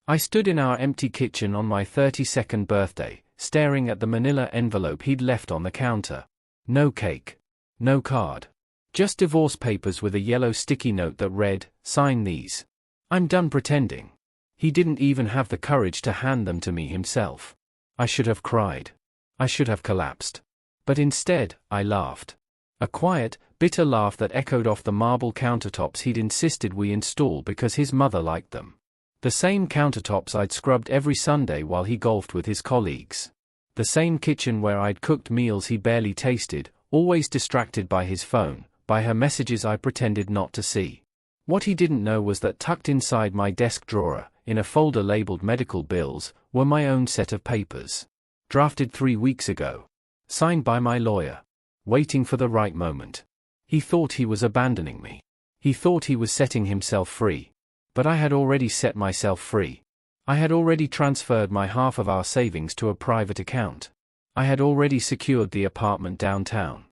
I stood in our empty kitchen on my 32nd birthday, staring at the manila envelope he'd left on the counter. No cake. No card. Just divorce papers with a yellow sticky note that read, "Sign these." I'm done pretending. He didn't even have the courage to hand them to me himself. I should have cried. I should have collapsed. But instead, I laughed. A quiet, bitter laugh that echoed off the marble countertops he'd insisted we install because his mother liked them. The same countertops I'd scrubbed every Sunday while he golfed with his colleagues. The same kitchen where I'd cooked meals he barely tasted, always distracted by his phone, by her messages I pretended not to see. What he didn't know was that tucked inside my desk drawer, in a folder labeled medical bills, were my own set of papers. Drafted 3 weeks ago. Signed by my lawyer. Waiting for the right moment. He thought he was abandoning me. He thought he was setting himself free. But I had already set myself free. I had already transferred my half of our savings to a private account. I had already secured the apartment downtown.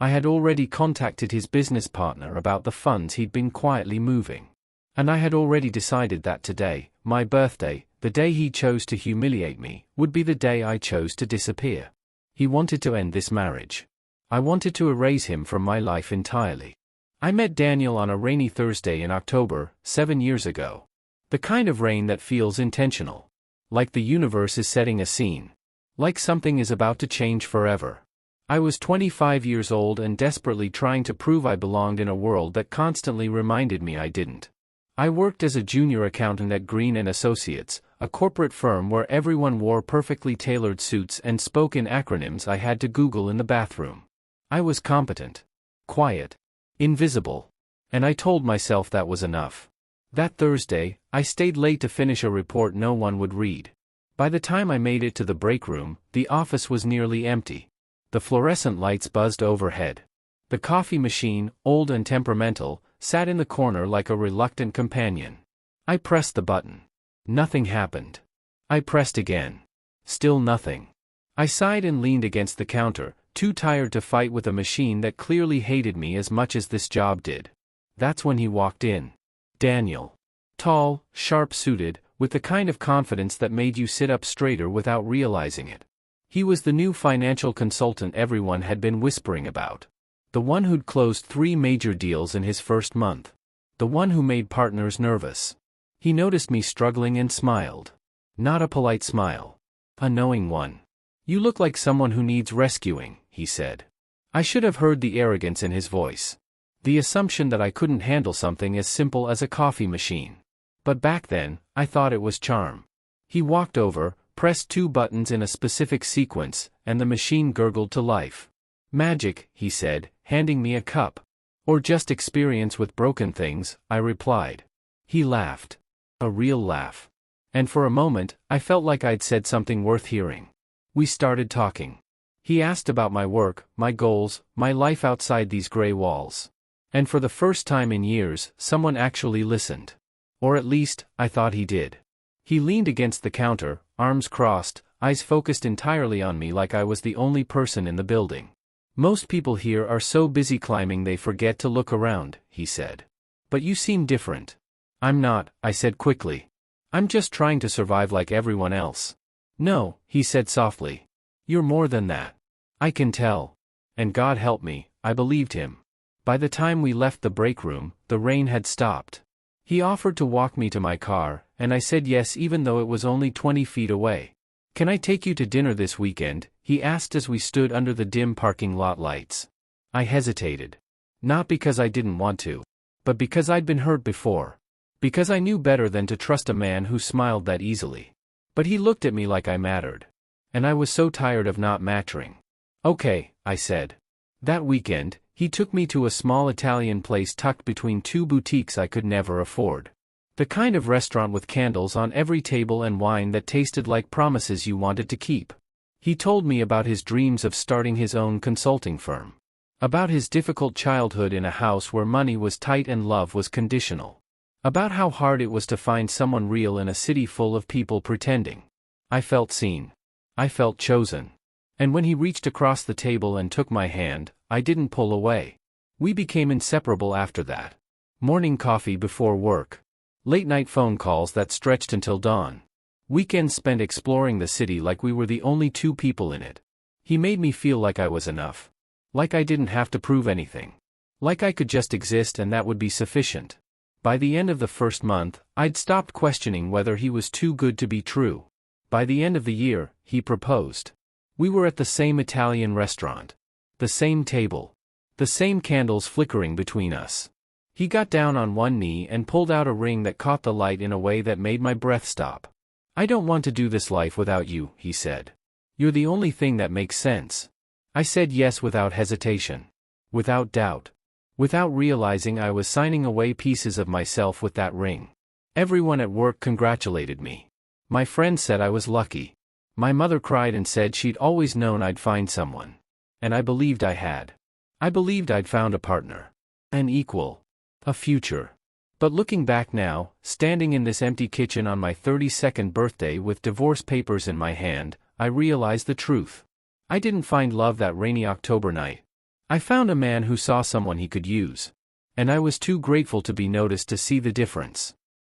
I had already contacted his business partner about the funds he'd been quietly moving. And I had already decided that today, my birthday, the day he chose to humiliate me, would be the day I chose to disappear. He wanted to end this marriage. I wanted to erase him from my life entirely. I met Daniel on a rainy Thursday in October, 7 years ago. The kind of rain that feels intentional. Like the universe is setting a scene. Like something is about to change forever. I was 25 years old and desperately trying to prove I belonged in a world that constantly reminded me I didn't. I worked as a junior accountant at Green & Associates, a corporate firm where everyone wore perfectly tailored suits and spoke in acronyms I had to Google in the bathroom. I was competent. Quiet. Invisible. And I told myself that was enough. That Thursday, I stayed late to finish a report no one would read. By the time I made it to the break room, the office was nearly empty. The fluorescent lights buzzed overhead. The coffee machine, old and temperamental, sat in the corner like a reluctant companion. I pressed the button. Nothing happened. I pressed again. Still nothing. I sighed and leaned against the counter, too tired to fight with a machine that clearly hated me as much as this job did. That's when he walked in. Daniel. Tall, sharp-suited, with the kind of confidence that made you sit up straighter without realizing it. He was the new financial consultant everyone had been whispering about. The one who'd closed 3 major deals in his first month. The one who made partners nervous. He noticed me struggling and smiled. Not a polite smile. A knowing one. "You look like someone who needs rescuing," he said. I should have heard the arrogance in his voice. The assumption that I couldn't handle something as simple as a coffee machine. But back then, I thought it was charm. He walked over, pressed 2 buttons in a specific sequence, and the machine gurgled to life. "Magic," he said, handing me a cup. "Or just experience with broken things," I replied. He laughed. A real laugh. And for a moment, I felt like I'd said something worth hearing. We started talking. He asked about my work, my goals, my life outside these gray walls. And for the first time in years, someone actually listened. Or at least, I thought he did. He leaned against the counter, arms crossed, eyes focused entirely on me like I was the only person in the building. "Most people here are so busy climbing they forget to look around," he said. "But you seem different." "I'm not," I said quickly. "I'm just trying to survive like everyone else." "No," he said softly. "You're more than that. I can tell." And God help me, I believed him. By the time we left the break room, the rain had stopped. He offered to walk me to my car, and I said yes even though it was only 20 feet away. "Can I take you to dinner this weekend?" he asked as we stood under the dim parking lot lights. I hesitated. Not because I didn't want to. But because I'd been hurt before. Because I knew better than to trust a man who smiled that easily. But he looked at me like I mattered. And I was so tired of not mattering. "Okay," I said. That weekend, he took me to a small Italian place tucked between 2 boutiques I could never afford. The kind of restaurant with candles on every table and wine that tasted like promises you wanted to keep. He told me about his dreams of starting his own consulting firm. About his difficult childhood in a house where money was tight and love was conditional. About how hard it was to find someone real in a city full of people pretending. I felt seen. I felt chosen. And when he reached across the table and took my hand, I didn't pull away. We became inseparable after that. Morning coffee before work. Late-night phone calls that stretched until dawn. Weekends spent exploring the city like we were the only two people in it. He made me feel like I was enough. Like I didn't have to prove anything. Like I could just exist and that would be sufficient. By the end of the first month, I'd stopped questioning whether he was too good to be true. By the end of the year, he proposed. We were at the same Italian restaurant. The same table. The same candles flickering between us. He got down on one knee and pulled out a ring that caught the light in a way that made my breath stop. "I don't want to do this life without you," he said. "You're the only thing that makes sense." I said yes without hesitation. Without doubt. Without realizing I was signing away pieces of myself with that ring. Everyone at work congratulated me. My friends said I was lucky. My mother cried and said she'd always known I'd find someone. And I believed I had. I believed I'd found a partner. An equal. A future. But looking back now, standing in this empty kitchen on my 32nd birthday with divorce papers in my hand, I realized the truth. I didn't find love that rainy October night. I found a man who saw someone he could use. And I was too grateful to be noticed to see the difference.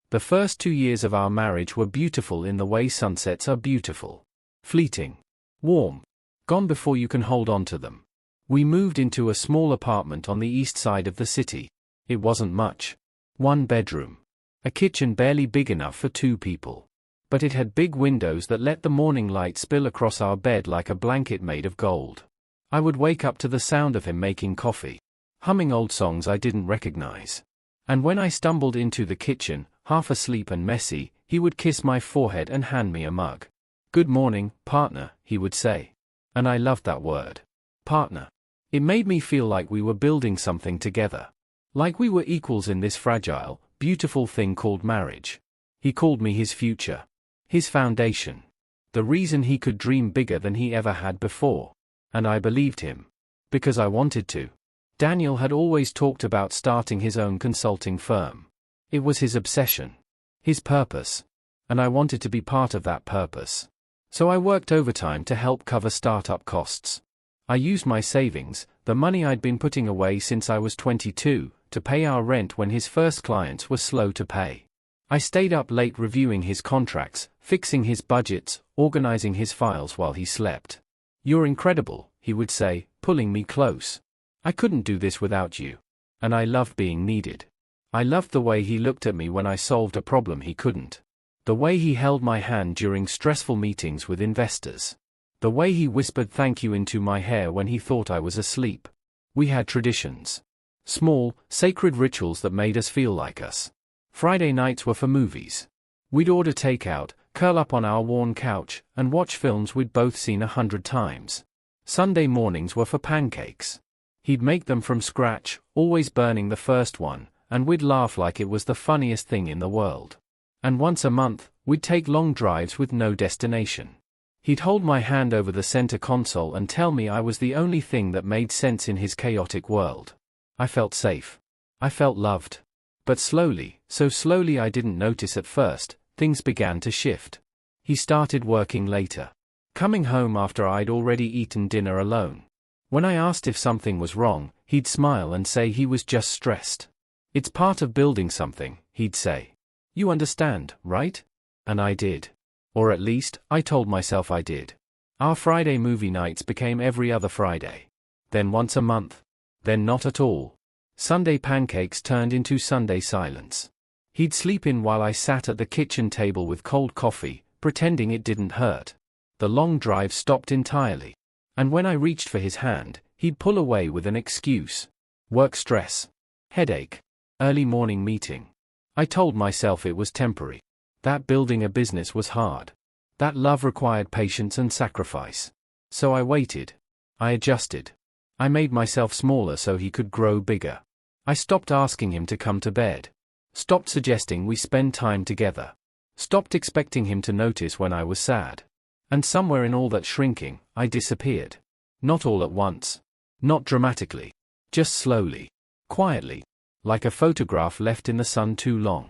The first 2 years of our marriage were beautiful in the way sunsets are beautiful. Fleeting. Warm. Gone before you can hold on to them. We moved into a small apartment on the east side of the city. It wasn't much. 1 bedroom. A kitchen barely big enough for 2 people. But it had big windows that let the morning light spill across our bed like a blanket made of gold. I would wake up to the sound of him making coffee. Humming old songs I didn't recognize. And when I stumbled into the kitchen, half asleep and messy, he would kiss my forehead and hand me a mug. "Good morning, partner," he would say. And I loved that word. Partner. It made me feel like we were building something together. Like we were equals in this fragile, beautiful thing called marriage. He called me his future. His foundation. The reason he could dream bigger than he ever had before. And I believed him. Because I wanted to. Daniel had always talked about starting his own consulting firm. It was his obsession. His purpose. And I wanted to be part of that purpose. So I worked overtime to help cover startup costs. I used my savings, the money I'd been putting away since I was 22, to pay our rent when his first clients were slow to pay. I stayed up late reviewing his contracts, fixing his budgets, organizing his files while he slept. "You're incredible," he would say, pulling me close. "I couldn't do this without you." And I loved being needed. I loved the way he looked at me when I solved a problem he couldn't. The way he held my hand during stressful meetings with investors. The way he whispered thank you into my hair when he thought I was asleep. We had traditions. Small, sacred rituals that made us feel like us. Friday nights were for movies. We'd order takeout, curl up on our worn couch, and watch films we'd both seen 100 times. Sunday mornings were for pancakes. He'd make them from scratch, always burning the first one, and we'd laugh like it was the funniest thing in the world. And once a month, we'd take long drives with no destination. He'd hold my hand over the center console and tell me I was the only thing that made sense in his chaotic world. I felt safe. I felt loved. But slowly, so slowly I didn't notice at first, things began to shift. He started working later. Coming home after I'd already eaten dinner alone. When I asked if something was wrong, he'd smile and say he was just stressed. "It's part of building something," he'd say. "You understand, right?" And I did. Or at least, I told myself I did. Our Friday movie nights became every other Friday. Then once a month. Then not at all. Sunday pancakes turned into Sunday silence. He'd sleep in while I sat at the kitchen table with cold coffee, pretending it didn't hurt. The long drive stopped entirely. And when I reached for his hand, he'd pull away with an excuse. Work stress. Headache. Early morning meeting. I told myself it was temporary. That building a business was hard. That love required patience and sacrifice. So I waited. I adjusted. I made myself smaller so he could grow bigger. I stopped asking him to come to bed. Stopped suggesting we spend time together. Stopped expecting him to notice when I was sad. And somewhere in all that shrinking, I disappeared. Not all at once. Not dramatically. Just slowly. Quietly. Like a photograph left in the sun too long.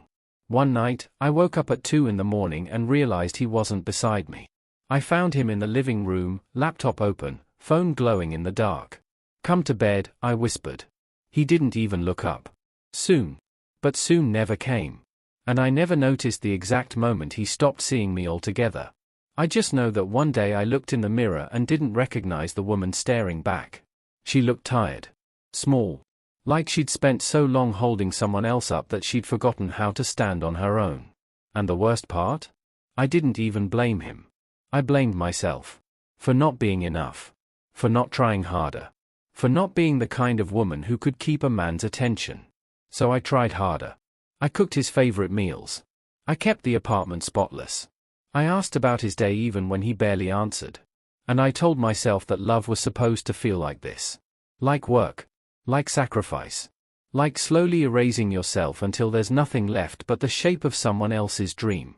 One night, I woke up at 2 in the morning and realized he wasn't beside me. I found him in the living room, laptop open, phone glowing in the dark. "Come to bed," I whispered. He didn't even look up. Soon. But soon never came. And I never noticed the exact moment he stopped seeing me altogether. I just know that one day I looked in the mirror and didn't recognize the woman staring back. She looked tired. Small. Like she'd spent so long holding someone else up that she'd forgotten how to stand on her own. And the worst part? I didn't even blame him. I blamed myself. For not being enough. For not trying harder. For not being the kind of woman who could keep a man's attention. So I tried harder. I cooked his favorite meals. I kept the apartment spotless. I asked about his day even when he barely answered. And I told myself that love was supposed to feel like this. Like work. Like sacrifice. Like slowly erasing yourself until there's nothing left but the shape of someone else's dream.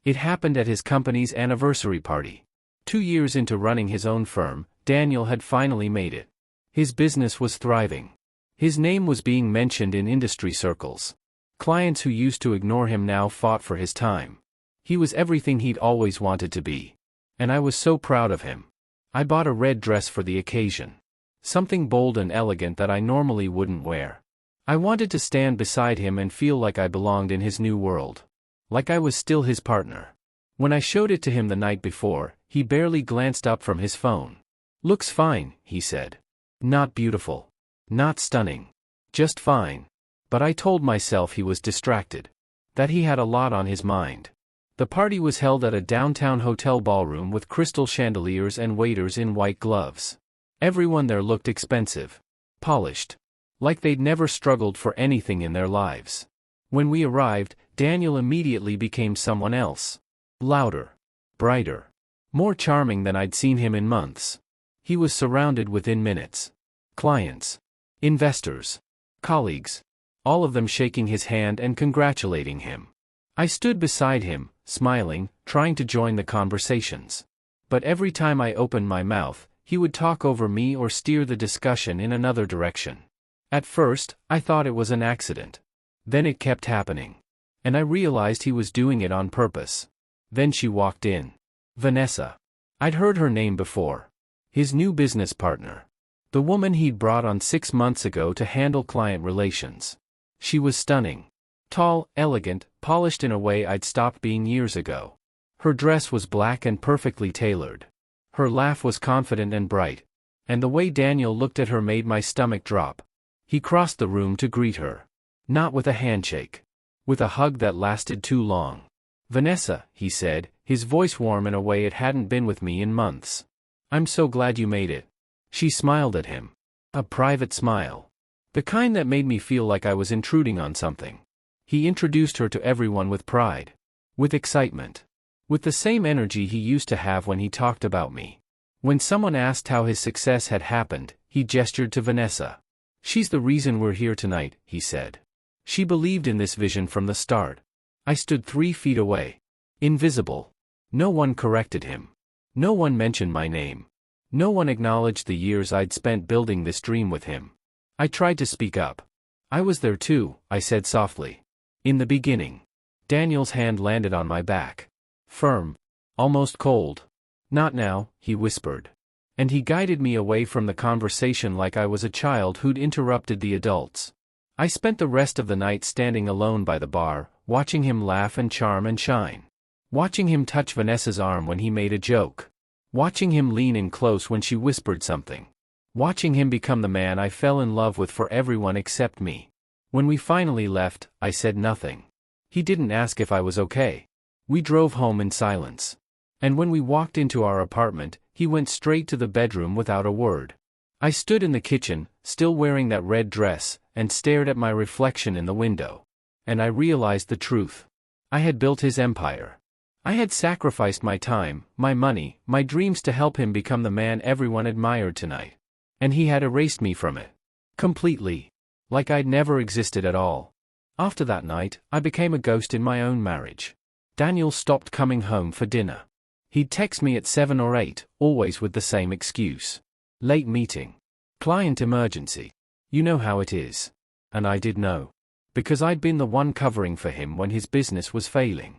It happened at his company's anniversary party. 2 years into running his own firm, Daniel had finally made it. His business was thriving. His name was being mentioned in industry circles. Clients who used to ignore him now fought for his time. He was everything he'd always wanted to be. And I was so proud of him. I bought a red dress for the occasion. Something bold and elegant that I normally wouldn't wear. I wanted to stand beside him and feel like I belonged in his new world. Like I was still his partner. When I showed it to him the night before, he barely glanced up from his phone. "Looks fine," he said. "Not beautiful. Not stunning. Just fine." But I told myself he was distracted. That he had a lot on his mind. The party was held at a downtown hotel ballroom with crystal chandeliers and waiters in white gloves. Everyone there looked expensive. Polished. Like they'd never struggled for anything in their lives. When we arrived, Daniel immediately became someone else. Louder. Brighter. More charming than I'd seen him in months. He was surrounded within minutes. Clients. Investors. Colleagues. All of them shaking his hand and congratulating him. I stood beside him, smiling, trying to join the conversations. But every time I opened my mouth, he would talk over me or steer the discussion in another direction. At first, I thought it was an accident. Then it kept happening. And I realized he was doing it on purpose. Then she walked in. Vanessa. I'd heard her name before. His new business partner. The woman he'd brought on 6 months ago to handle client relations. She was stunning. Tall, elegant, polished in a way I'd stopped being years ago. Her dress was black and perfectly tailored. Her laugh was confident and bright. And the way Daniel looked at her made my stomach drop. He crossed the room to greet her. Not with a handshake. With a hug that lasted too long. "Vanessa," he said, his voice warm in a way it hadn't been with me in months. "I'm so glad you made it." She smiled at him. A private smile. The kind that made me feel like I was intruding on something. He introduced her to everyone with pride. With excitement. With the same energy he used to have when he talked about me. When someone asked how his success had happened, he gestured to Vanessa. "She's the reason we're here tonight," he said. She believed in this vision from the start. I stood 3 feet away. Invisible. No one corrected him. No one mentioned my name. No one acknowledged the years I'd spent building this dream with him. I tried to speak up. "I was there too," I said softly. "In the beginning." Daniel's hand landed on my back. Firm. Almost cold. "Not now," he whispered. And he guided me away from the conversation like I was a child who'd interrupted the adults. I spent the rest of the night standing alone by the bar, watching him laugh and charm and shine. Watching him touch Vanessa's arm when he made a joke. Watching him lean in close when she whispered something. Watching him become the man I fell in love with for everyone except me. When we finally left, I said nothing. He didn't ask if I was okay. We drove home in silence. And when we walked into our apartment, he went straight to the bedroom without a word. I stood in the kitchen, still wearing that red dress, and stared at my reflection in the window. And I realized the truth. I had built his empire. I had sacrificed my time, my money, my dreams to help him become the man everyone admired tonight. And he had erased me from it. Completely. Like I'd never existed at all. After that night, I became a ghost in my own marriage. Daniel stopped coming home for dinner. He'd text me at 7 or 8, always with the same excuse. Late meeting. Client emergency. You know how it is. And I did know. Because I'd been the one covering for him when his business was failing.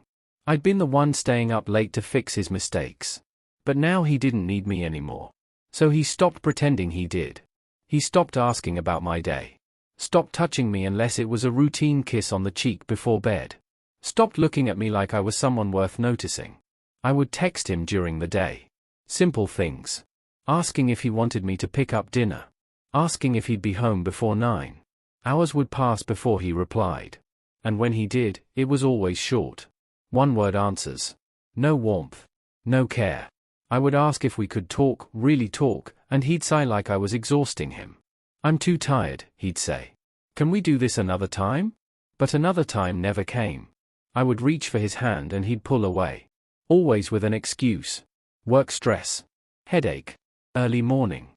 I'd been the one staying up late to fix his mistakes. But now he didn't need me anymore. So he stopped pretending he did. He stopped asking about my day. Stopped touching me unless it was a routine kiss on the cheek before bed. Stopped looking at me like I was someone worth noticing. I would text him during the day. Simple things. Asking if he wanted me to pick up dinner. Asking if he'd be home before 9. Hours would pass before he replied. And when he did, it was always short. One-word answers. No warmth. No care. I would ask if we could talk, really talk, and he'd sigh like I was exhausting him. I'm too tired, he'd say. Can we do this another time? But another time never came. I would reach for his hand and he'd pull away. Always with an excuse. Work stress. Headache. Early morning.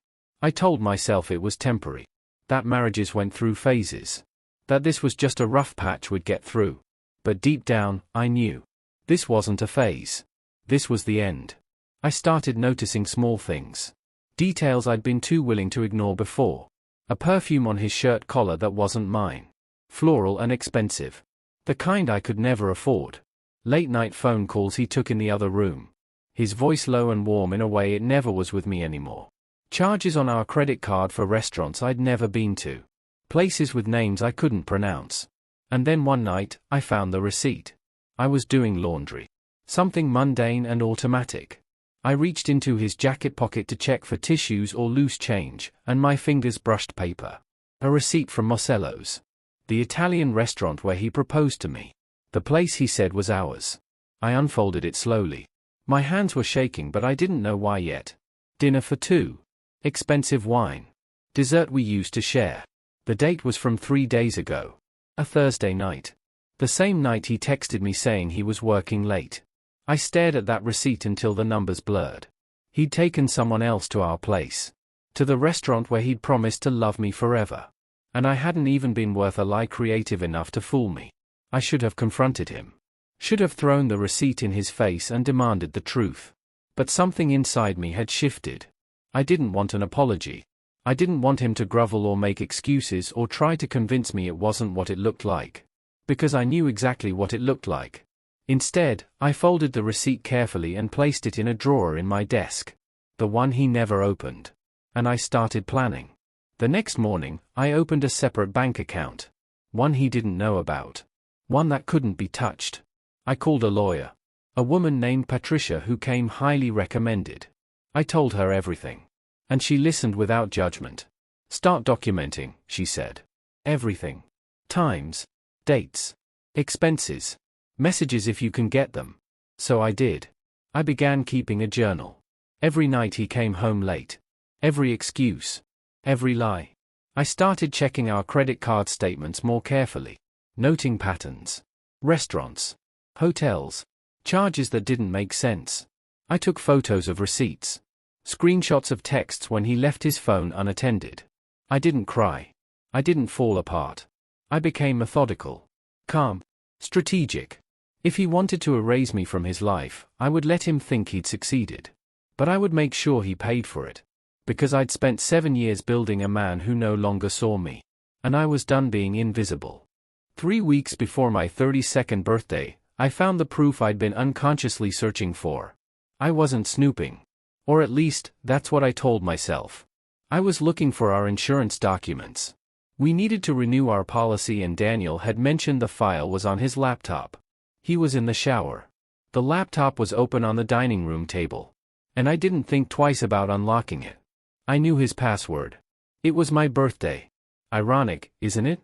I told myself it was temporary. That marriages went through phases. That this was just a rough patch we'd get through. But deep down, I knew. This wasn't a phase. This was the end. I started noticing small things. Details I'd been too willing to ignore before. A perfume on his shirt collar that wasn't mine. Floral and expensive. The kind I could never afford. Late-night phone calls he took in the other room. His voice low and warm in a way it never was with me anymore. Charges on our credit card for restaurants I'd never been to. Places with names I couldn't pronounce. And then one night, I found the receipt. I was doing laundry. Something mundane and automatic. I reached into his jacket pocket to check for tissues or loose change, and my fingers brushed paper. A receipt from Marcello's. The Italian restaurant where he proposed to me. The place he said was ours. I unfolded it slowly. My hands were shaking but I didn't know why yet. Dinner for 2. Expensive wine. Dessert we used to share. The date was from 3 days ago. A Thursday night. The same night he texted me saying he was working late. I stared at that receipt until the numbers blurred. He'd taken someone else to our place. To the restaurant where he'd promised to love me forever. And I hadn't even been worth a lie creative enough to fool me. I should have confronted him. Should have thrown the receipt in his face and demanded the truth. But something inside me had shifted. I didn't want an apology. I didn't want him to grovel or make excuses or try to convince me it wasn't what it looked like. Because I knew exactly what it looked like. Instead, I folded the receipt carefully and placed it in a drawer in my desk. The one he never opened. And I started planning. The next morning, I opened a separate bank account. One he didn't know about. One that couldn't be touched. I called a lawyer. A woman named Patricia who came highly recommended. I told her everything. And she listened without judgment. Start documenting, she said. Everything. Times. Dates. Expenses. Messages if you can get them. So I did. I began keeping a journal. Every night he came home late. Every excuse. Every lie. I started checking our credit card statements more carefully. Noting patterns. Restaurants. Hotels. Charges that didn't make sense. I took photos of receipts. Screenshots of texts when he left his phone unattended. I didn't cry. I didn't fall apart. I became methodical. Calm. Strategic. If he wanted to erase me from his life, I would let him think he'd succeeded. But I would make sure he paid for it. Because I'd spent 7 years building a man who no longer saw me. And I was done being invisible. 3 weeks before my 32nd birthday, I found the proof I'd been unconsciously searching for. I wasn't snooping. Or at least, that's what I told myself. I was looking for our insurance documents. We needed to renew our policy and Daniel had mentioned the file was on his laptop. He was in the shower. The laptop was open on the dining room table. And I didn't think twice about unlocking it. I knew his password. It was my birthday. Ironic, isn't it?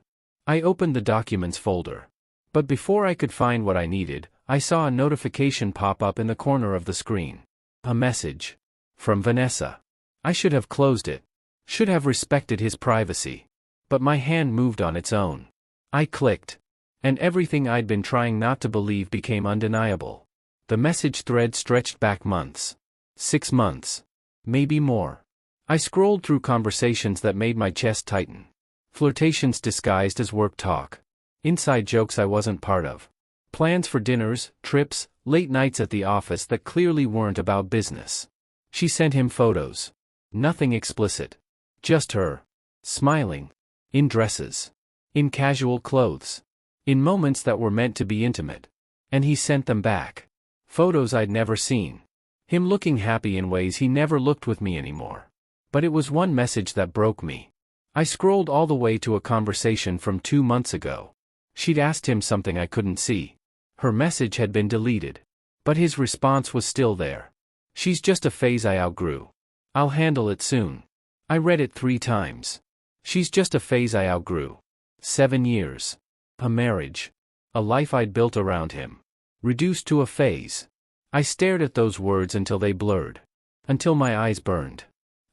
I opened the documents folder. But before I could find what I needed, I saw a notification pop up in the corner of the screen. A message. From Vanessa. I should have closed it. Should have respected his privacy. But my hand moved on its own. I clicked. And everything I'd been trying not to believe became undeniable. The message thread stretched back months. 6 months. Maybe more. I scrolled through conversations that made my chest tighten. Flirtations disguised as work talk. Inside jokes I wasn't part of. Plans for dinners, trips, late nights at the office that clearly weren't about business. She sent him photos. Nothing explicit. Just her. Smiling. In dresses. In casual clothes. In moments that were meant to be intimate. And he sent them back. Photos I'd never seen. Him looking happy in ways he never looked with me anymore. But it was one message that broke me. I scrolled all the way to a conversation from 2 months ago. She'd asked him something I couldn't see. Her message had been deleted. But his response was still there. She's just a phase I outgrew. I'll handle it soon. I read it 3 times. She's just a phase I outgrew. 7 years. A marriage. A life I'd built around him. Reduced to a phase. I stared at those words until they blurred. Until my eyes burned.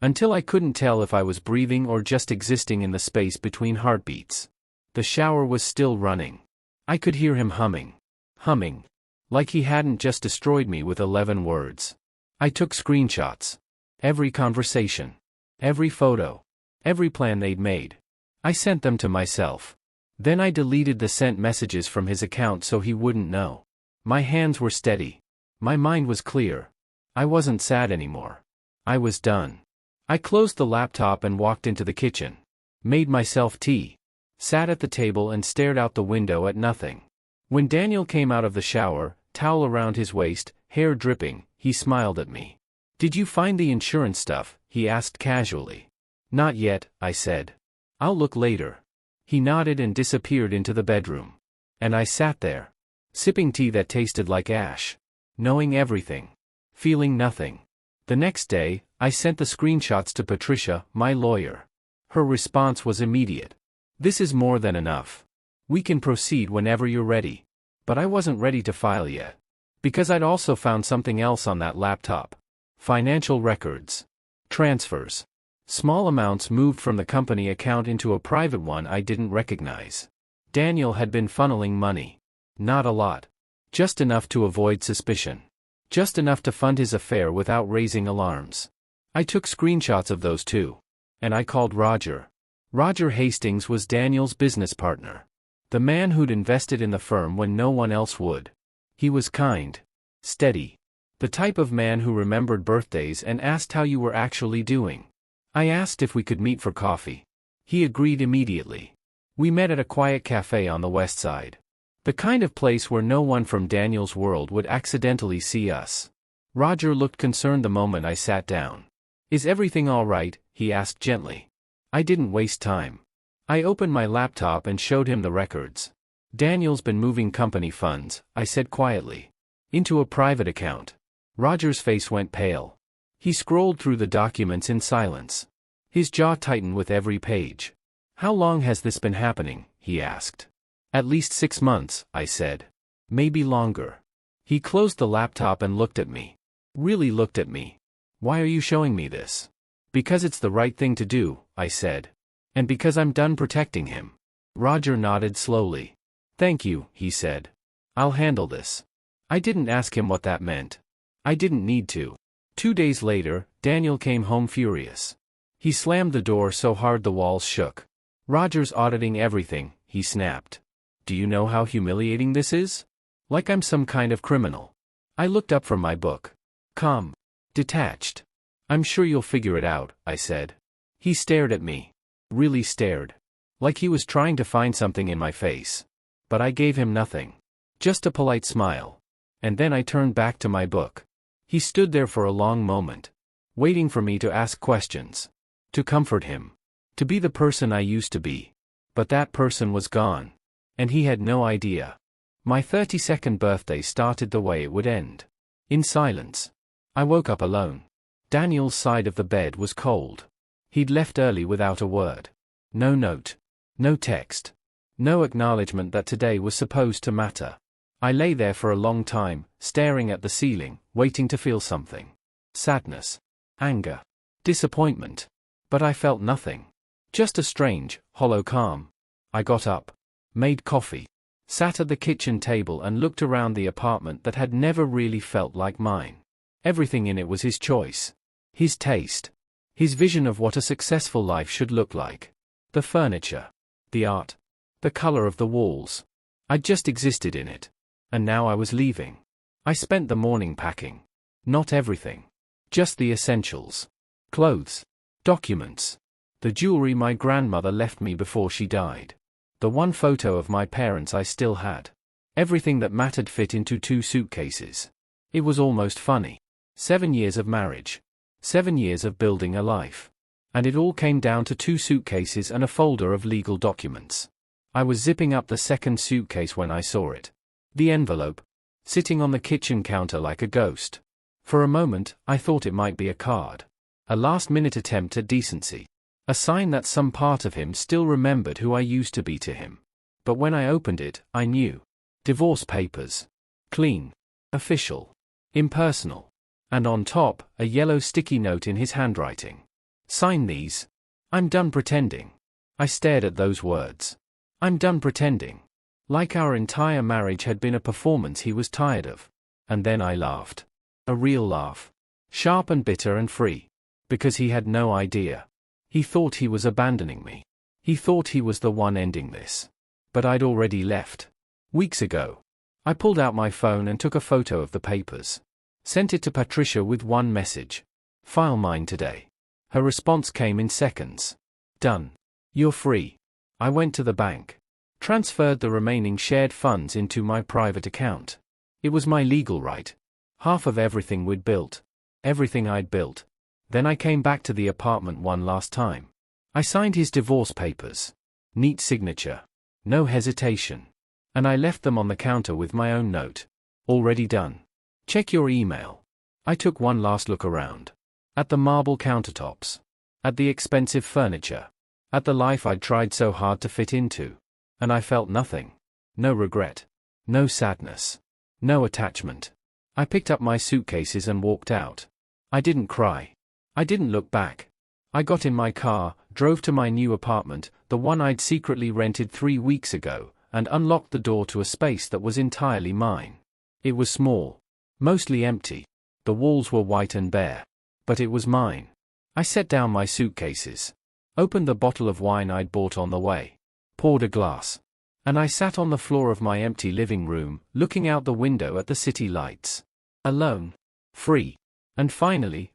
Until I couldn't tell if I was breathing or just existing in the space between heartbeats. The shower was still running. I could hear him humming. Humming. Like he hadn't just destroyed me with 11 words. I took screenshots. Every conversation. Every photo. Every plan they'd made. I sent them to myself. Then I deleted the sent messages from his account so he wouldn't know. My hands were steady. My mind was clear. I wasn't sad anymore. I was done. I closed the laptop and walked into the kitchen. Made myself tea. Sat at the table and stared out the window at nothing. When Daniel came out of the shower, towel around his waist, hair dripping, he smiled at me. "Did you find the insurance stuff?" he asked casually. "Not yet," I said. "I'll look later." He nodded and disappeared into the bedroom. And I sat there, sipping tea that tasted like ash. Knowing everything. Feeling nothing. The next day, I sent the screenshots to Patricia, my lawyer. Her response was immediate. "This is more than enough. We can proceed whenever you're ready." But I wasn't ready to file yet. Because I'd also found something else on that laptop. Financial records. Transfers. Small amounts moved from the company account into a private one I didn't recognize. Daniel had been funneling money. Not a lot. Just enough to avoid suspicion. Just enough to fund his affair without raising alarms. I took screenshots of those too. And I called Roger. Roger Hastings was Daniel's business partner. The man who'd invested in the firm when no one else would. He was kind. Steady. The type of man who remembered birthdays and asked how you were actually doing. I asked if we could meet for coffee. He agreed immediately. We met at a quiet cafe on the west side. The kind of place where no one from Daniel's world would accidentally see us. Roger looked concerned the moment I sat down. "Is everything all right?" he asked gently. I didn't waste time. I opened my laptop and showed him the records. "Daniel's been moving company funds," I said quietly. "Into a private account." Roger's face went pale. He scrolled through the documents in silence. His jaw tightened with every page. "How long has this been happening?" he asked. "At least 6 months," I said. "Maybe longer." He closed the laptop and looked at me. Really looked at me. "Why are you showing me this?" "Because it's the right thing to do," I said. "And because I'm done protecting him." Roger nodded slowly. "Thank you," he said. "I'll handle this." I didn't ask him what that meant. I didn't need to. 2 days later, Daniel came home furious. He slammed the door so hard the walls shook. "Roger's auditing everything," he snapped. "Do you know how humiliating this is? Like I'm some kind of criminal." I looked up from my book. Calm. Detached. "I'm sure you'll figure it out," I said. He stared at me. Really stared. Like he was trying to find something in my face. But I gave him nothing. Just a polite smile. And then I turned back to my book. He stood there for a long moment. Waiting for me to ask questions. To comfort him. To be the person I used to be. But that person was gone. And he had no idea. My 32nd birthday started the way it would end. In silence. I woke up alone. Daniel's side of the bed was cold. He'd left early without a word. No note. No text. No acknowledgement that today was supposed to matter. I lay there for a long time, staring at the ceiling, waiting to feel something. Sadness. Anger. Disappointment. But I felt nothing. Just a strange, hollow calm. I got up. Made coffee. Sat at the kitchen table and looked around the apartment that had never really felt like mine. Everything in it was his choice. His taste. His vision of what a successful life should look like. The furniture. The art. The color of the walls. I just existed in it. And now I was leaving. I spent the morning packing. Not everything. Just the essentials. Clothes. Documents. The jewelry my grandmother left me before she died. The one photo of my parents I still had. Everything that mattered fit into 2 suitcases. It was almost funny. 7 years of marriage. 7 years of building a life. And it all came down to 2 suitcases and a folder of legal documents. I was zipping up the second suitcase when I saw it. The envelope, sitting on the kitchen counter like a ghost. For a moment, I thought it might be a card. A last-minute attempt at decency. A sign that some part of him still remembered who I used to be to him. But when I opened it, I knew. Divorce papers. Clean. Official. Impersonal. And on top, a yellow sticky note in his handwriting. Sign these. I'm done pretending. I stared at those words. I'm done pretending. Like our entire marriage had been a performance he was tired of. And then I laughed. A real laugh. Sharp and bitter and free. Because he had no idea. He thought he was abandoning me. He thought he was the one ending this. But I'd already left. Weeks ago. I pulled out my phone and took a photo of the papers. Sent it to Patricia with one message. File mine today. Her response came in seconds. Done. You're free. I went to the bank. Transferred the remaining shared funds into my private account. It was my legal right. Half of everything we'd built. Everything I'd built. Then I came back to the apartment one last time. I signed his divorce papers. Neat signature. No hesitation. And I left them on the counter with my own note. Already done. Check your email. I took one last look around. At the marble countertops. At the expensive furniture. At the life I'd tried so hard to fit into. And I felt nothing. No regret. No sadness. No attachment. I picked up my suitcases and walked out. I didn't cry. I didn't look back. I got in my car, drove to my new apartment, the one I'd secretly rented 3 weeks ago, and unlocked the door to a space that was entirely mine. It was small. Mostly empty. The walls were white and bare. But it was mine. I set down my suitcases. Opened the bottle of wine I'd bought on the way. Poured a glass. And I sat on the floor of my empty living room, looking out the window at the city lights. Alone. Free. And finally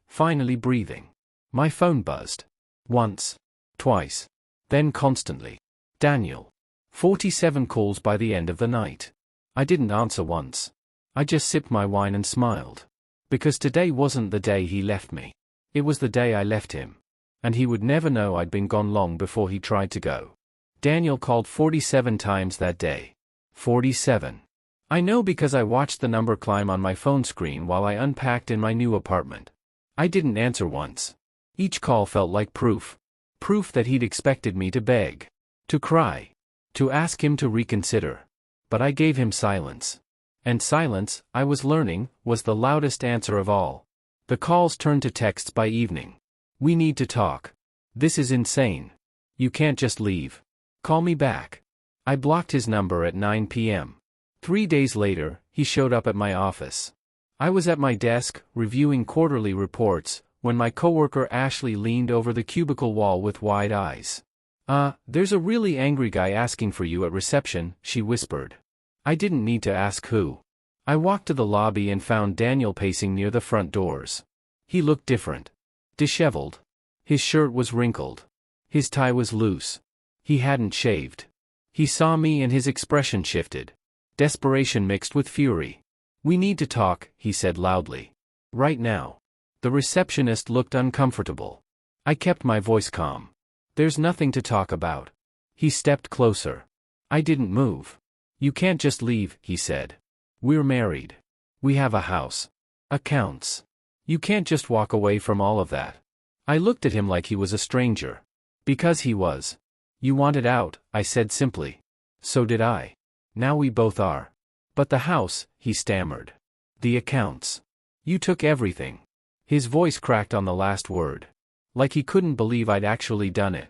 breathing. My phone buzzed. Once. Twice. Then constantly. Daniel. 47 calls by the end of the night. I didn't answer once. I just sipped my wine and smiled. Because today wasn't the day he left me. It was the day I left him. And he would never know I'd been gone long before he tried to go. Daniel called 47 times that day. 47. I know because I watched the number climb on my phone screen while I unpacked in my new apartment. I didn't answer once. Each call felt like proof. Proof that he'd expected me to beg. To cry. To ask him to reconsider. But I gave him silence. And silence, I was learning, was the loudest answer of all. The calls turned to texts by evening. We need to talk. This is insane. You can't just leave. Call me back. I blocked his number at 9 p.m. 3 days later, he showed up at my office. I was at my desk, reviewing quarterly reports, when my coworker Ashley leaned over the cubicle wall with wide eyes. There's a really angry guy asking for you at reception, she whispered. I didn't need to ask who. I walked to the lobby and found Daniel pacing near the front doors. He looked different. Disheveled. His shirt was wrinkled. His tie was loose. He hadn't shaved. He saw me and his expression shifted. Desperation mixed with fury. We need to talk, he said loudly. Right now. The receptionist looked uncomfortable. I kept my voice calm. There's nothing to talk about. He stepped closer. I didn't move. You can't just leave, he said. We're married. We have a house. Accounts. You can't just walk away from all of that. I looked at him like he was a stranger. Because he was. You wanted out, I said simply. So did I. Now we both are. But the house, he stammered. The accounts. You took everything. His voice cracked on the last word. Like he couldn't believe I'd actually done it.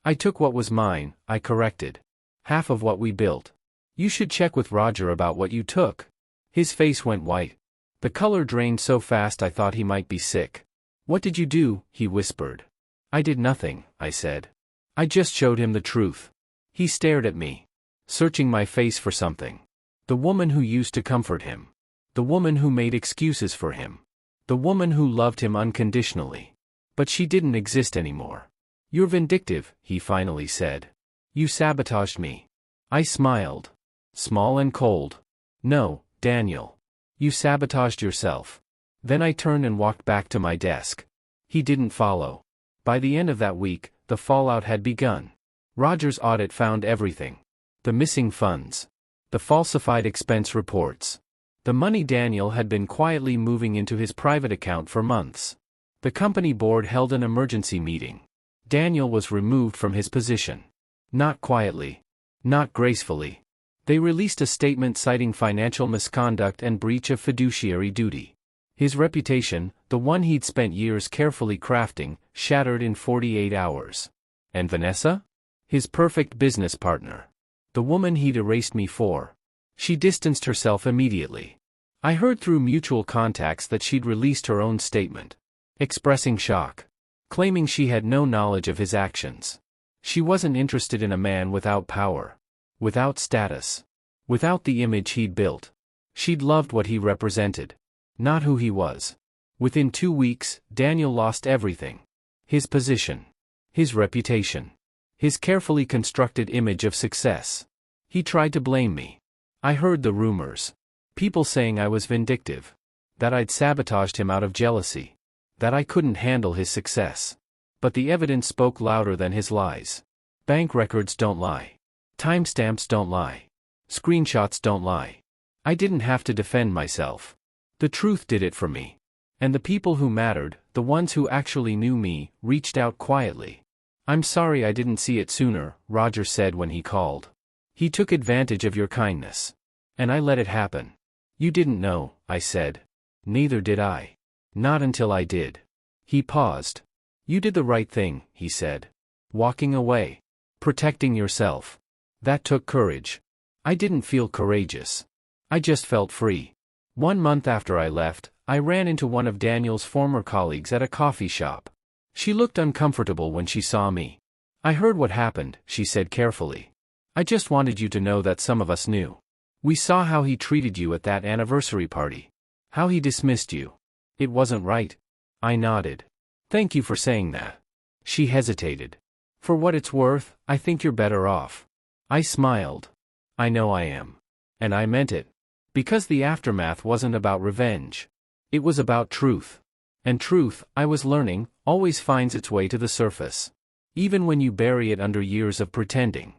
I took what was mine, I corrected. Half of what we built. You should check with Roger about what you took. His face went white. The color drained so fast I thought he might be sick. What did you do? He whispered. I did nothing, I said. I just showed him the truth. He stared at me. Searching my face for something. The woman who used to comfort him. The woman who made excuses for him. The woman who loved him unconditionally. But she didn't exist anymore. You're vindictive, he finally said. You sabotaged me. I smiled. Small and cold. No, Daniel. You sabotaged yourself. Then I turned and walked back to my desk. He didn't follow. By the end of that week, the fallout had begun. Roger's audit found everything. The missing funds. The falsified expense reports. The money Daniel had been quietly moving into his private account for months. The company board held an emergency meeting. Daniel was removed from his position. Not quietly. Not gracefully. They released a statement citing financial misconduct and breach of fiduciary duty. His reputation, the one he'd spent years carefully crafting, shattered in 48 hours. And Vanessa? His perfect business partner. The woman he'd erased me for. She distanced herself immediately. I heard through mutual contacts that she'd released her own statement, expressing shock, claiming she had no knowledge of his actions. She wasn't interested in a man without power, without status, without the image he'd built. She'd loved what he represented, not who he was. Within 2 weeks, Daniel lost everything. His position, his reputation, his carefully constructed image of success. He tried to blame me. I heard the rumors. People saying I was vindictive, that I'd sabotaged him out of jealousy, that I couldn't handle his success. But the evidence spoke louder than his lies. Bank records don't lie. Timestamps don't lie. Screenshots don't lie. I didn't have to defend myself. The truth did it for me. And the people who mattered, the ones who actually knew me, reached out quietly. "I'm sorry I didn't see it sooner," Roger said when he called. "He took advantage of your kindness. And I let it happen." "You didn't know," I said. "Neither did I. Not until I did." He paused. "You did the right thing," he said. "Walking away. Protecting yourself. That took courage." I didn't feel courageous. I just felt free. 1 month after I left, I ran into one of Daniel's former colleagues at a coffee shop. She looked uncomfortable when she saw me. "I heard what happened," she said carefully. "I just wanted you to know that some of us knew. We saw how he treated you at that anniversary party. How he dismissed you. It wasn't right." I nodded. "Thank you for saying that." She hesitated. "For what it's worth, I think you're better off." I smiled. "I know I am." And I meant it. Because the aftermath wasn't about revenge. It was about truth. And truth, I was learning, always finds its way to the surface. Even when you bury it under years of pretending.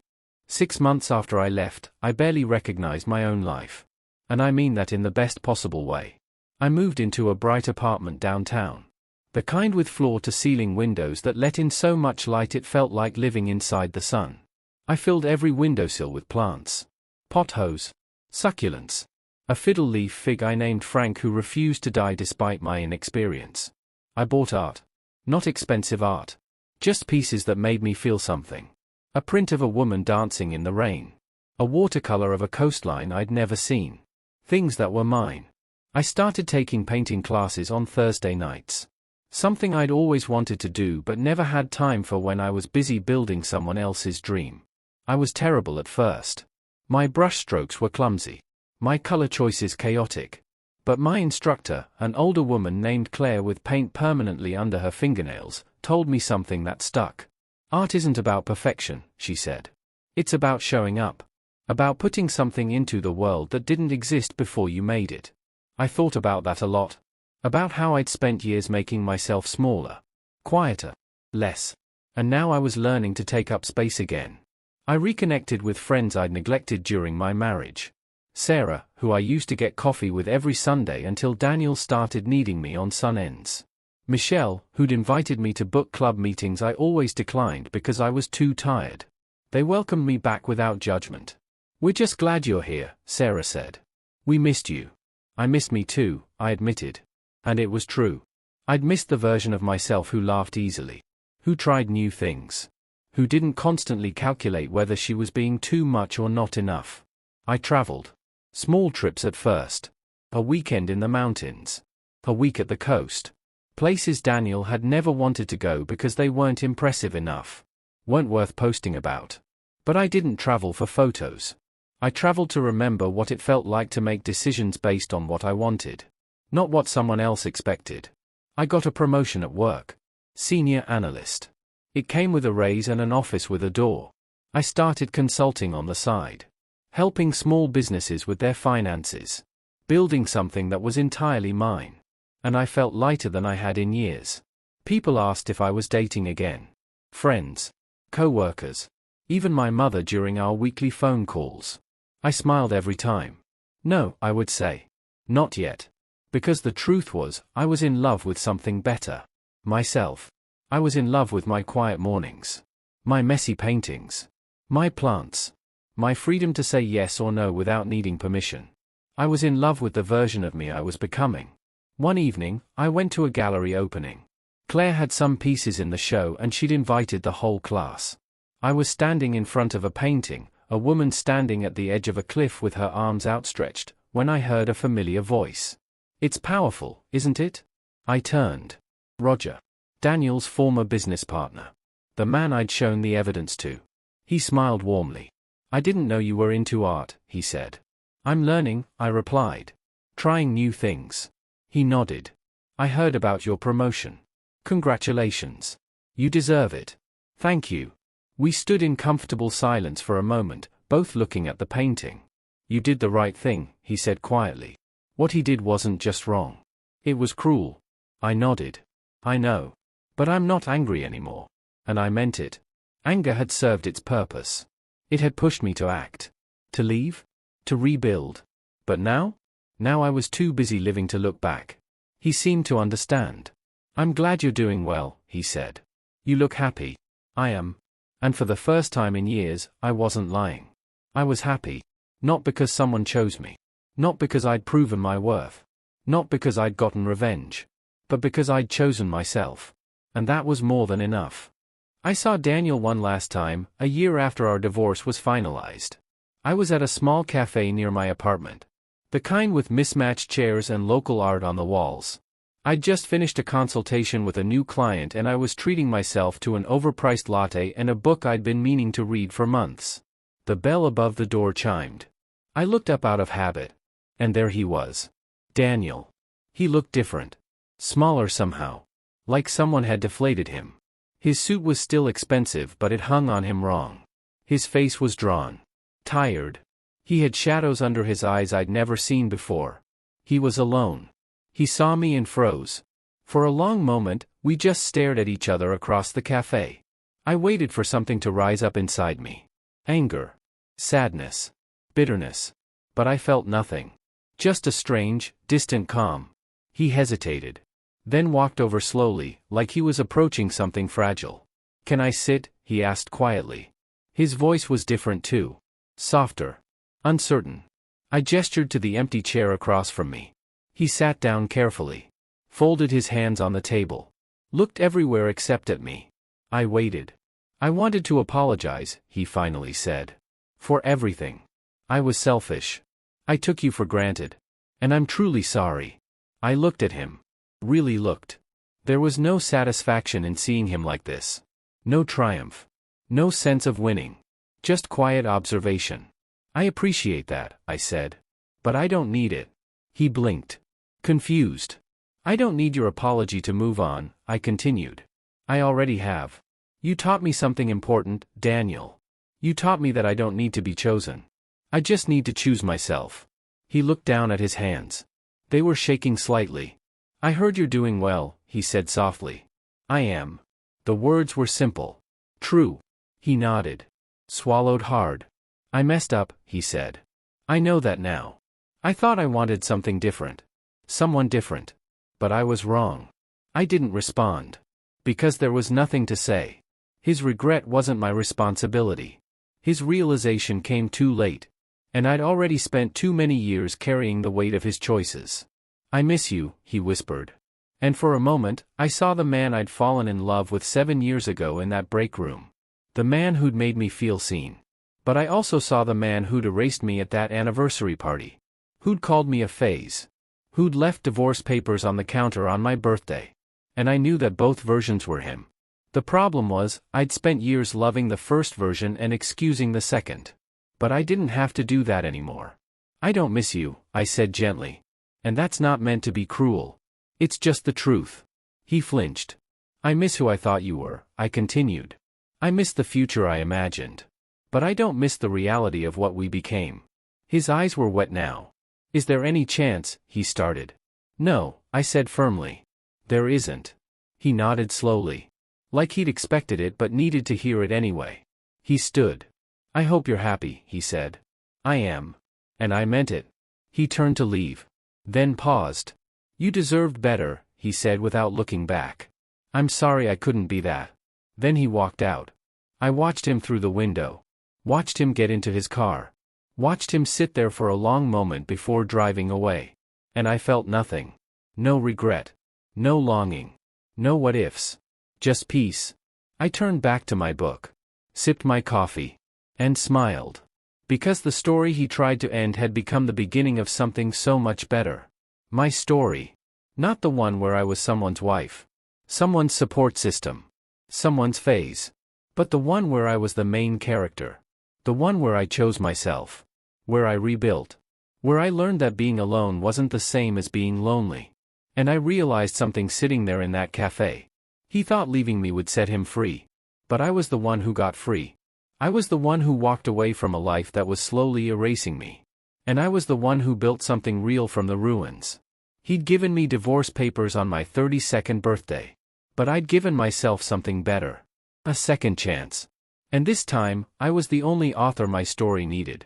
6 months after I left, I barely recognized my own life. And I mean that in the best possible way. I moved into a bright apartment downtown. The kind with floor-to-ceiling windows that let in so much light it felt like living inside the sun. I filled every windowsill with plants. Pothoes. Succulents. A fiddle-leaf fig I named Frank who refused to die despite my inexperience. I bought art. Not expensive art. Just pieces that made me feel something. A print of a woman dancing in the rain. A watercolor of a coastline I'd never seen. Things that were mine. I started taking painting classes on Thursday nights. Something I'd always wanted to do but never had time for when I was busy building someone else's dream. I was terrible at first. My brushstrokes were clumsy. My color choices chaotic. But my instructor, an older woman named Claire with paint permanently under her fingernails, told me something that stuck. "Art isn't about perfection," she said. "It's about showing up. About putting something into the world that didn't exist before you made it." I thought about that a lot. About how I'd spent years making myself smaller, quieter, less. And now I was learning to take up space again. I reconnected with friends I'd neglected during my marriage. Sarah, who I used to get coffee with every Sunday until Daniel started needing me on Sunends. Michelle, who'd invited me to book club meetings I always declined because I was too tired. They welcomed me back without judgment. "We're just glad you're here," Sarah said. "We missed you." "I missed me too," I admitted. And it was true. I'd missed the version of myself who laughed easily. Who tried new things. Who didn't constantly calculate whether she was being too much or not enough. I traveled. Small trips at first. A weekend in the mountains. A week at the coast. Places Daniel had never wanted to go because they weren't impressive enough. Weren't worth posting about. But I didn't travel for photos. I traveled to remember what it felt like to make decisions based on what I wanted. Not what someone else expected. I got a promotion at work. Senior analyst. It came with a raise and an office with a door. I started consulting on the side. Helping small businesses with their finances. Building something that was entirely mine. And I felt lighter than I had in years. People asked if I was dating again. Friends. Co-workers. Even my mother during our weekly phone calls. I smiled every time. No, I would say. Not yet. Because the truth was, I was in love with something better. Myself. I was in love with my quiet mornings. My messy paintings. My plants. My freedom to say yes or no without needing permission. I was in love with the version of me I was becoming. One evening, I went to a gallery opening. Claire had some pieces in the show and she'd invited the whole class. I was standing in front of a painting, a woman standing at the edge of a cliff with her arms outstretched, when I heard a familiar voice. It's powerful, isn't it? I turned. Roger. Daniel's former business partner. The man I'd shown the evidence to. He smiled warmly. I didn't know you were into art, he said. I'm learning, I replied. Trying new things. He nodded. I heard about your promotion. Congratulations. You deserve it. Thank you. We stood in comfortable silence for a moment, both looking at the painting. You did the right thing, he said quietly. What he did wasn't just wrong. It was cruel. I nodded. I know. But I'm not angry anymore. And I meant it. Anger had served its purpose. It had pushed me to act. To leave? To rebuild. But now? Now I was too busy living to look back. He seemed to understand. I'm glad you're doing well, he said. You look happy. I am. And for the first time in years, I wasn't lying. I was happy. Not because someone chose me. Not because I'd proven my worth. Not because I'd gotten revenge. But because I'd chosen myself. And that was more than enough. I saw Daniel one last time, a year after our divorce was finalized. I was at a small cafe near my apartment. The kind with mismatched chairs and local art on the walls. I'd just finished a consultation with a new client and I was treating myself to an overpriced latte and a book I'd been meaning to read for months. The bell above the door chimed. I looked up out of habit. And there he was. Daniel. He looked different. Smaller somehow. Like someone had deflated him. His suit was still expensive but it hung on him wrong. His face was drawn. Tired. He had shadows under his eyes I'd never seen before. He was alone. He saw me and froze. For a long moment, we just stared at each other across the cafe. I waited for something to rise up inside me. Anger. Sadness. Bitterness. But I felt nothing. Just a strange, distant calm. He hesitated. Then walked over slowly, like he was approaching something fragile. Can I sit? He asked quietly. His voice was different too. Softer. Uncertain. I gestured to the empty chair across from me. He sat down carefully. Folded his hands on the table. Looked everywhere except at me. I waited. I wanted to apologize, he finally said. For everything. I was selfish. I took you for granted. And I'm truly sorry. I looked at him. Really looked. There was no satisfaction in seeing him like this. No triumph. No sense of winning. Just quiet observation. I appreciate that, I said. But I don't need it. He blinked. Confused. I don't need your apology to move on, I continued. I already have. You taught me something important, Daniel. You taught me that I don't need to be chosen. I just need to choose myself. He looked down at his hands. They were shaking slightly. I heard you're doing well, he said softly. I am. The words were simple. True. He nodded. Swallowed hard. I messed up, he said. I know that now. I thought I wanted something different. Someone different. But I was wrong. I didn't respond. Because there was nothing to say. His regret wasn't my responsibility. His realization came too late. And I'd already spent too many years carrying the weight of his choices. I miss you, he whispered. And for a moment, I saw the man I'd fallen in love with 7 years ago in that break room. The man who'd made me feel seen. But I also saw the man who'd erased me at that anniversary party. Who'd called me a phase. Who'd left divorce papers on the counter on my birthday. And I knew that both versions were him. The problem was, I'd spent years loving the first version and excusing the second. But I didn't have to do that anymore. I don't miss you, I said gently. And that's not meant to be cruel. It's just the truth. He flinched. I miss who I thought you were, I continued. I miss the future I imagined. But I don't miss the reality of what we became. His eyes were wet now. Is there any chance, he started. No, I said firmly. There isn't. He nodded slowly. Like he'd expected it but needed to hear it anyway. He stood. I hope you're happy, he said. I am. And I meant it. He turned to leave. Then paused. You deserved better, he said without looking back. I'm sorry I couldn't be that. Then he walked out. I watched him through the window. Watched him get into his car. Watched him sit there for a long moment before driving away. And I felt nothing. No regret. No longing. No what-ifs. Just peace. I turned back to my book. Sipped my coffee. And smiled. Because the story he tried to end had become the beginning of something so much better. My story. Not the one where I was someone's wife. Someone's support system. Someone's phase. But the one where I was the main character. The one where I chose myself. Where I rebuilt. Where I learned that being alone wasn't the same as being lonely. And I realized something sitting there in that cafe. He thought leaving me would set him free. But I was the one who got free. I was the one who walked away from a life that was slowly erasing me. And I was the one who built something real from the ruins. He'd given me divorce papers on my 32nd birthday. But I'd given myself something better. A second chance. And this time, I was the only author my story needed.